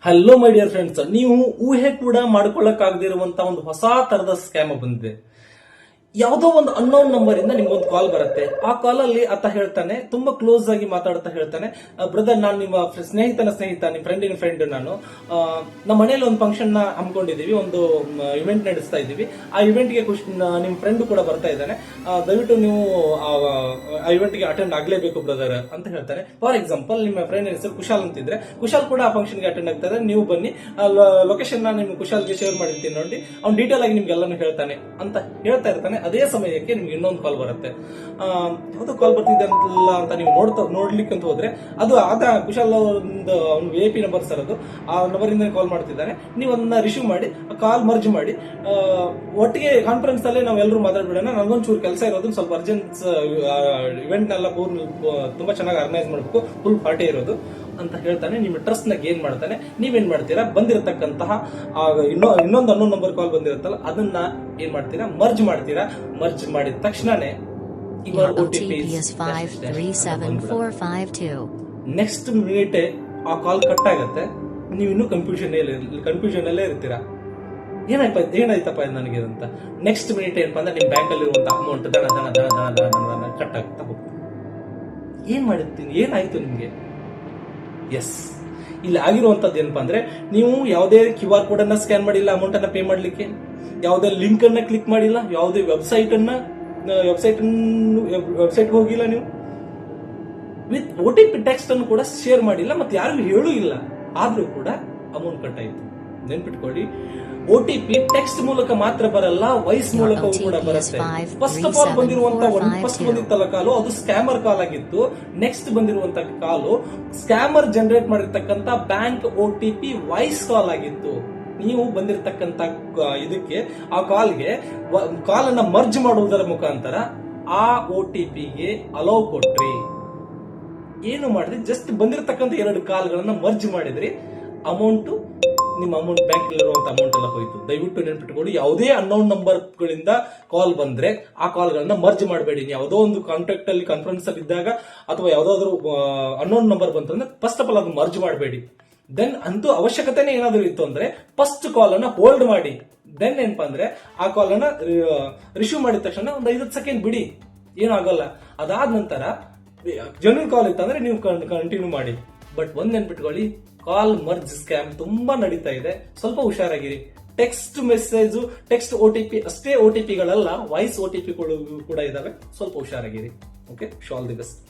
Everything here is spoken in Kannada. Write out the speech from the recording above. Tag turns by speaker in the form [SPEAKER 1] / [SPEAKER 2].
[SPEAKER 1] ಹಲೋ ಮೈ ಡಿಯರ್ ಫ್ರೆಂಡ್ಸ್, ನೀವು ಊಹೆ ಕೂಡ ಮಾಡ್ಕೊಳ್ಳಕ್ಕಾಗದಿರುವಂತ ಒಂದು ಹೊಸ ತರದ ಸ್ಕ್ಯಾಮ್ ಬಂದಿದೆ. ಯಾವುದೋ ಒಂದು ಅನ್ನೋನ್ ನಂಬರ್ ಇಂದ ನಿಮ್ಗೊಂದು ಕಾಲ್ ಬರುತ್ತೆ. ಆ ಕಾಲ್ ಅಲ್ಲಿ ಆತ ಹೇಳ್ತಾನೆ, ತುಂಬಾ ಕ್ಲೋಸ್ ಆಗಿ ಮಾತಾಡ್ತಾ ಹೇಳ್ತಾನೆ, ಬ್ರದರ್ ನಾನು ನಿಮ್ಮ ಸ್ನೇಹಿತನ ಸ್ನೇಹಿತ, ನಿಮ್ ಫ್ರೆಂಡಿನ ಫ್ರೆಂಡ್ ನಾನು. ನಮ್ಮ ಮನೇಲಿ ಒಂದು ಫಂಕ್ಷನ್ ನ ಹಮ್ಮಿಕೊಂಡಿದೀವಿ, ಒಂದು ಇವೆಂಟ್ ನಡೆಸ್ತಾ ಇದೀವಿ. ಆ ಇವೆಂಟ್ ಗೆ ನಿಮ್ ಫ್ರೆಂಡ್ ಕೂಡ ಬರ್ತಾ ಇದ್ದಾನೆ. ದಯವಿಟ್ಟು ನೀವು ಆ ಇವೆಂಟ್ ಗೆ ಅಟೆಂಡ್ ಆಗ್ಲೇಬೇಕು ಬ್ರದರ್ ಅಂತ ಹೇಳ್ತಾನೆ. ಫಾರ್ ಎಕ್ಸಾಂಪಲ್, ನಿಮ್ಮ ಫ್ರೆಂಡ್ ಹೆಸರು ಕುಶಾಲ್ ಅಂತಿದ್ರೆ, ಕುಶಾಲ್ ಕೂಡ ಆ ಫಂಕ್ಷನ್ ಗೆ ಅಟೆಂಡ್ ಆಗ್ತಾ ಇದ್ದಾರೆ. ನೀವು ಬನ್ನಿ, ಲೊಕೇಶನ್ ನ ನಿಮ್ ಕುಶಾಲ್ಗೆ ಶೇರ್ ಮಾಡಿರ್ತೀನಿ ನೋಡಿ, ಅವ್ನು ಡೀಟೇಲ್ ಆಗಿ ನಿಮ್ಗೆಲ್ಲಾನು ಹೇಳ್ತಾನೆ ಅಂತ ಹೇಳ್ತಾ ಇರ್ತಾನೆ. ಅದೇ ಸಮಯಕ್ಕೆ ನಿಮ್ಗೆ ಇನ್ನೊಂದು ಕಾಲ್ ಬರುತ್ತೆ. ಯಾವ್ದು ಕಾಲ್ ಬರ್ತಿದೆ ಅಂತ ನೀವು ನೋಡ್ಲಿಕ್ಕೆ ಅಂತ ಹೋದ್ರೆ, ಅದು ಆದ ಕುಶಾಲ್ ಒಂದು VIP ನಂಬರ್ ಸರ್, ಅದು ಆ ನಂಬರ್ ಇಂದ ಕಾಲ್ ಮಾಡ್ತಿದ್ದಾನೆ. ನೀವು ಅದನ್ನ ರಿಸೀವ್ ಮಾಡಿ ಕಾಲ್ ಮರ್ಜ್ ಮಾಡಿ, ಒಟ್ಟಿಗೆ ಕಾನ್ಫರೆನ್ಸ್ ಅಲ್ಲೇ ನಾವೆಲ್ಲರೂ ಮಾತಾಡ್ಬಿಡೋಣ, ನನಗೊಂದು ಚೂರು ಕೆಲಸ ಇರೋದು, ಸ್ವಲ್ಪ ಅರ್ಜೆಂಟ್ ಇವೆಂಟ್ ನೆಲ್ಲ ತುಂಬಾ ಚೆನ್ನಾಗಿ ಆರ್ಗನೈಸ್ ಮಾಡಬೇಕು, ಫುಲ್ ಪಾರ್ಟಿ ಇರೋದು ಅಂತ ಹೇಳ್ತಾನೆ. ನಿಮ್ಮ ಟ್ರಸ್ಟ್ ನ ಗೇನ್ ಮಾಡ್ತಾನೆ. ನೀವೇನ್ ಮಾಡ್ತೀರಾ, ಬಂದಿರತಕ್ಕಂತಹ ಇನ್ನೊಂದು ಅನ್ನೋ ನಂಬರ್ ಕಾಲ್ ಬಂದಿರುತ್ತಲ್ಲ, ಅದನ್ನ ಏನ್ ಮಾಡ್ತೀರಾ, ಮರ್ಜ್ ಮಾಡ್ತೀರಾ. ಮರ್ಜ್ ಮಾಡಿದ ತಕ್ಷಣನೇ ನೆಕ್ಸ್ಟ್ ಮಿನಿಟ್ ಆ ಕಾಲ್ ಕಟ್ ಆಗತ್ತೆ. ನೀವು ಇನ್ನೂ ಕನ್ಫ್ಯೂಷನ್ ಅಲ್ಲೇ ಇರ್ತೀರಾ. ಏನಾಯ್ತಪ್ಪ ನನಗೆ ಅಂತ. ನೆಕ್ಸ್ಟ್ ಮಿನಿಟ್ ಏನಪ್ಪಾ ಅಂದ್ರೆ, ನಿಮ್ ಬ್ಯಾಂಕ್ ಅಲ್ಲಿ ಇರುವಂತಹ ಅಮೌಂಟ್ ದಣ ದಣ ದಣ ದಣ ದಣ ದಣ ಕಟ್ ಆಗ್ತಾ ಹೋಗ್ತದೆ. ಏನ್ ಮಾಡಿರ್ತೀನಿ, ಏನಾಯ್ತು ನಿಮ್ಗೆ? ಎಸ್, ಇಲ್ಲಿ ಆಗಿರುವಂತದ್ದು ಏನಪ್ಪಾ ಅಂದ್ರೆ, ನೀವು ಯಾವುದೇ QR ಕೋಡ್ ಅನ್ನ ಸ್ಕ್ಯಾನ್ ಮಾಡಿಲ್ಲ ಅಮೌಂಟ್ ಅನ್ನ ಪೇ ಮಾಡ್ಲಿಕ್ಕೆ, ಯಾವುದೇ ಲಿಂಕ್ ಅನ್ನ ಕ್ಲಿಕ್ ಮಾಡಿಲ್ಲ, ಯಾವುದೇ ವೆಬ್ಸೈಟ್ ಹೋಗಿಲ್ಲ, ನೀವು ವಿತ್ OTP ಟೆಕ್ಸ್ಟ್ ಅನ್ನು ಕೂಡ ಶೇರ್ ಮಾಡಿಲ್ಲ, ಮತ್ತೆ ಯಾರಿಗೂ ಹೇಳೂ ಇಲ್ಲ. ಆದ್ರೂ ಕೂಡ ಅಮೌಂಟ್ ಕಟ್ ಆಯ್ತು. ನೆನ್ಪಿಟ್ಕೊಳ್ಳಿ, OTP ಟೆಕ್ಸ್ಟ್ ಮೂಲಕ ಮಾತ್ರ ಬರಲ್ಲ, ವಾಯ್ಸ್ ಮೂಲಕವೂ ಕೂಡ ಬರುತ್ತೆ. ಫಸ್ಟ್ ಆಫ್ ಆಲ್ ಫಸ್ಟ್ ಬಂದಿತ್ತಲ್ಲ ಕಾಲು, ಅದು ಸ್ಕ್ಯಾಮರ್ ಕಾಲ್ ಆಗಿತ್ತು. ನೆಕ್ಸ್ಟ್ ಬಂದಿರುವಂತ ಕಾಲು ಸ್ಕ್ಯಾಮರ್ ಜನರೇಟ್ ಮಾಡಿರ್ತಕ್ಕಂತ ಬ್ಯಾಂಕ್ OTP ವಾಯ್ಸ್ ಕಾಲ್ ಆಗಿತ್ತು. ನೀವು ಬಂದಿರತಕ್ಕಂತ ಇದಕ್ಕೆ, ಆ ಕಾಲ್ಗೆ ಕಾಲ್ ಅನ್ನ ಮರ್ಜ್ ಮಾಡುವುದರ ಮುಖಾಂತರ ಆ OTPಗೆ ಅಲೋ ಕೊಟ್ರಿ. ಏನು ಮಾಡಿದ್ರಿ, ಜಸ್ಟ್ ಬಂದಿರತಕ್ಕಂತ 2 ಕಾಲ್ಗಳನ್ನ ಮರ್ಜ್ ಮಾಡಿದ್ರಿ. ನಿಮ್ಮ ಅಮೌಂಟ್ ಬ್ಯಾಂಕ್ ಇರುವಂತ ಅಮೌಂಟ್ ಎಲ್ಲ ಹೋಯ್ತು. ದಯವಿಟ್ಟು ನೆನ್ಪಿಟ್ಕೊಳ್ಳಿ, ಯಾವುದೇ ಅನ್ನೋನ್ ನಂಬರ್ ಗಳಿಂದ ಕಾಲ್ ಬಂದ್ರೆ ಆ ಕಾಲ್ ಗಳನ್ನ ಮರ್ಜ್ ಮಾಡಬೇಡಿ. ಯಾವುದೋ ಒಂದು ಕಾಂಟ್ಯಾಕ್ಟ್ ಅಲ್ಲಿ ಕಾನ್ಫರೆನ್ಸ್ ಅಲ್ಲಿ ಇದ್ದಾಗ, ಅಥವಾ ಯಾವ್ದಾದ್ರು ಅನ್ನೋನ್ ನಂಬರ್ ಬಂತಂದ್ರೆ ಫಸ್ಟ್ ಆಫ್ ಆಲ್ ಅದು ಮರ್ಜ್ ಮಾಡಬೇಡಿ. ದೆನ್ ಅಂತೂ ಅವಶ್ಯಕತೆನೇ ಏನಾದ್ರು ಇತ್ತು ಅಂದ್ರೆ ಫಸ್ಟ್ ಕಾಲ್ ಅನ್ನ ಹೋಲ್ಡ್ ಮಾಡಿ. ದೆನ್ ಏನಪ್ಪಾ ಅಂದ್ರೆ, ಆ ಕಾಲ್ ಅನ್ನ ರಿಸೀವ್ ಮಾಡಿದ ತಕ್ಷಣ ಒಂದು 5 ಸೆಕೆಂಡ್ ಬಿಡಿ, ಏನಾಗಲ್ಲ. ಅದಾದ ನಂತರ ಜೆನ್ಯೂನ್ ಕಾಲ್ ಇತ್ತಂದ್ರೆ ನೀವು ಕಂಟಿನ್ಯೂ ಮಾಡಿ. ಬಟ್ ಒಂದ್ ನೆನ್ಪಿಟ್ಕೊಳ್ಳಿ, ಕಾಲ್ ಮರ್ಜ್ ಸ್ಕ್ಯಾಮ್ ತುಂಬಾ ನಡೀತಾ ಇದೆ. ಸ್ವಲ್ಪ ಹುಷಾರಾಗಿರಿ. ಟೆಕ್ಸ್ಟ್ ಮೆಸೇಜ್, ಟೆಕ್ಸ್ಟ್ OTP ಅಷ್ಟೇ OTP ಗಳಲ್ಲ, ವಾಯ್ಸ್ OTP ಕೂಡ ಇದಾವೆ. ಸ್ವಲ್ಪ ಹುಷಾರಾಗಿರಿ. Okay, all the best.